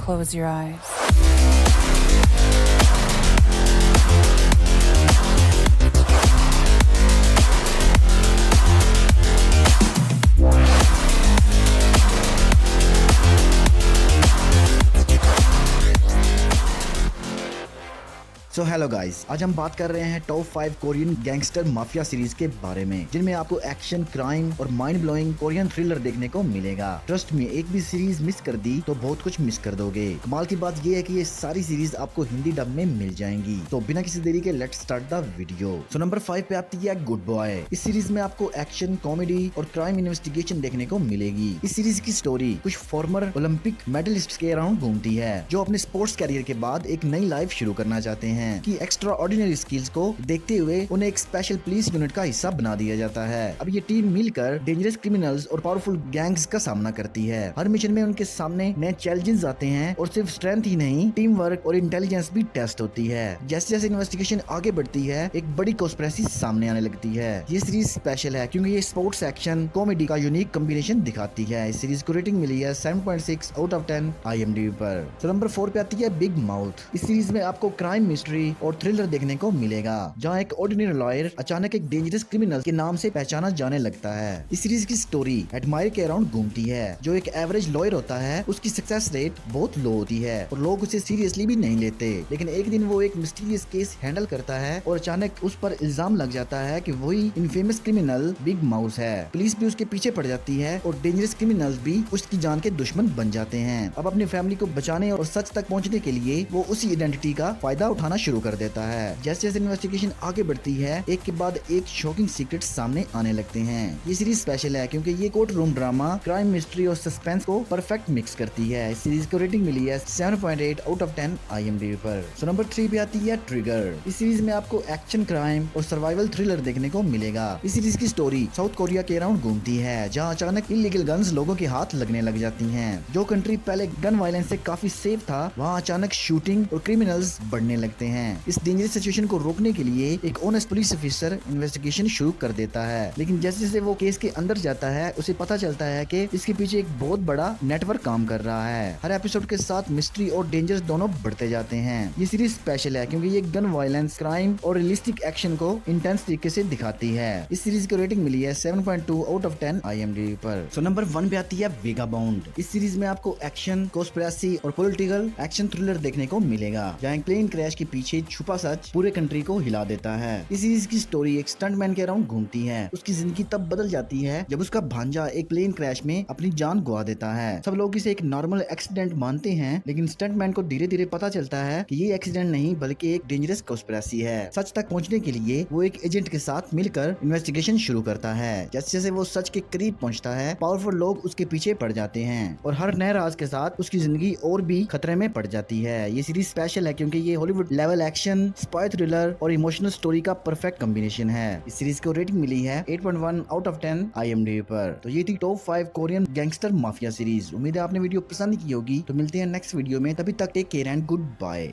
close your eyes. So hello guys, आज हम बात कर रहे हैं top 5 Korean gangster mafia series के बारे में, जिनमें आपको एक्शन, क्राइम और माइंड ब्लोइंग कोरियन थ्रिलर देखने को मिलेगा। ट्रस्ट में, एक भी सीरीज मिस कर दी तो बहुत कुछ मिस कर दोगे। कमाल की बात ये है कि ये सारी सीरीज आपको हिंदी डब में मिल जाएंगी। तो बिना किसी देरी के let's start the video. So number 5 पे आती है गुड बॉय। इस सीरीज में आपको एक्शन, कॉमेडी और क्राइम इन्वेस्टिगेशन देखने को मिलेगी। इस सीरीज की स्टोरी कुछ फॉर्मर ओलंपिक मेडलिस्ट के अराउंड घूमती है, जो अपने स्पोर्ट्स कैरियर के बाद एक नई लाइफ शुरू करना चाहते हैं कि एक्स्ट्रा ऑर्डिनरी स्किल्स को देखते हुए उन्हें एक स्पेशल पुलिस यूनिट का हिस्सा बना दिया जाता है। अब ये टीम मिलकर डेंजरस क्रिमिनल्स और पावरफुल गैंग्स का सामना करती है। हर मिशन में उनके सामने नए चैलेंजेस आते हैं और सिर्फ स्ट्रेंथ ही नहीं, टीम वर्क और इंटेलिजेंस भी टेस्ट होती है। जैसे जैसे इन्वेस्टिगेशन आगे बढ़ती है, एक बड़ी कॉन्स्पिरेसी सामने आने लगती है। ये सीरीज स्पेशल है क्योंकि ये स्पोर्ट्स, एक्शन, कॉमेडी का यूनिक कॉम्बिनेशन दिखाती है। इस सीरीज को रेटिंग मिली है 7.6 आउट ऑफ 10 IMDb पर। तो नंबर 4 पे आती है बिग माउथ। इस सीरीज में आपको क्राइम, मिस्ट्री और थ्रिलर देखने को मिलेगा, जहां एक ऑर्डिनरी लॉयर अचानक एक डेंजरस क्रिमिनल के नाम से पहचाना जाने लगता है। इस सीरीज की स्टोरी एडमायर के अराउंड घूमती है। जो एक एवरेज लॉयर होता है, उसकी सक्सेस रेट बहुत लो होती है और लोग उसे सीरियसली भी नहीं लेते। लेकिन एक दिन वो एक मिस्टीरियस केस हैंडल करता है और अचानक उस पर इल्जाम लग जाता है कि वही इनफेमस क्रिमिनल बिग माउस है। पुलिस भी उसके पीछे पड़ जाती है और डेंजरस क्रिमिनल्स भी उसकी जान के दुश्मन बन जाते हैं। अब अपनी फैमिली को बचाने और सच तक पहुंचने के लिए वो उसी आइडेंटिटी का फायदा उठाना शुरू कर देता है। जैसे जैसे इन्वेस्टिगेशन आगे बढ़ती है, एक के बाद एक शॉकिंग सीक्रेट सामने आने लगते हैं। ये सीरीज स्पेशल है क्योंकि ये court room drama, crime, mystery और सस्पेंस को परफेक्ट मिक्स करती है। इस सीरीज को रेटिंग मिली है 7.8 आउट ऑफ 10 IMDb पर। सो नंबर 3 पे आती है ट्रिगर। इस सीरीज में आपको एक्शन, क्राइम और सर्वाइवल थ्रिलर देखने को मिलेगा। इस सीरीज की स्टोरी साउथ कोरिया के अराउंड घूमती है, जहाँ अचानक इलीगल गन्स लोगों के हाथ लगने लग जाती हैं। जो कंट्री पहले गन वायलेंस से काफी सेफ था, वहाँ अचानक शूटिंग और क्रिमिनल्स बढ़ने लगते हैं। इस डेंजरस सिचुएशन को रोकने के लिए एक ऑनेस्ट पुलिस ऑफिसर इन्वेस्टिगेशन शुरू कर देता है। लेकिन जैसे जैसे वो केस के अंदर जाता है, उसे पता चलता है कि इसके पीछे एक बहुत बड़ा नेटवर्क काम कर रहा है। हर एपिसोड के साथ मिस्ट्री और डेंजर दोनों बढ़ते जाते हैं। ये सीरीज स्पेशल है क्योंकि ये गन वायलेंस, क्राइम और रियलिस्टिक एक्शन को इंटेंस तरीके से दिखाती है। इस सीरीज की रेटिंग मिली है 7.2 आउट ऑफ 10 IMDb पर। सो नंबर 1 पे आती है वेगाबाउंड। इस सीरीज में आपको एक्शन, कॉन्स्पिरेसी और पॉलिटिकल एक्शन थ्रिलर देखने को मिलेगा, जहाँ एक प्लेन क्रैश के पीछे छुपा सच पूरे कंट्री को हिला देता है। इस सीरीज की स्टोरी एक स्टंटमैन के अराउंड घूमती है। उसकी जिंदगी तब बदल जाती है जब उसका भांजा एक प्लेन क्रैश में अपनी जान गवा देता है। सब लोग इसे एक नॉर्मल एक्सीडेंट मानते हैं, लेकिन स्टंटमैन को धीरे धीरे पता चलता है कि ये एक्सीडेंट नहीं बल्कि एक डेंजरस कॉन्स्पिरेसी है। सच तक पहुंचने के लिए वो एक एजेंट के साथ मिलकर इन्वेस्टिगेशन शुरू करता है। जैसे जैसे वो सच के करीब पहुंचता है, पावरफुल लोग उसके पीछे पड़ जाते हैं और हर नए राज के साथ उसकी जिंदगी और भी खतरे में पड़ जाती है। ये सीरीज स्पेशल है क्योंकि ये Hollywood level action, spy thriller और इमोशनल स्टोरी का परफेक्ट कॉम्बिनेशन है। इस सीरीज को रेटिंग मिली है 8.1 आउट ऑफ 10 IMDb पर। तो ये थी top 5 Korean gangster mafia series. उम्मीद है आपने वीडियो पसंद की होगी। तो मिलते हैं नेक्स्ट वीडियो में, तभी तक take care and good bye.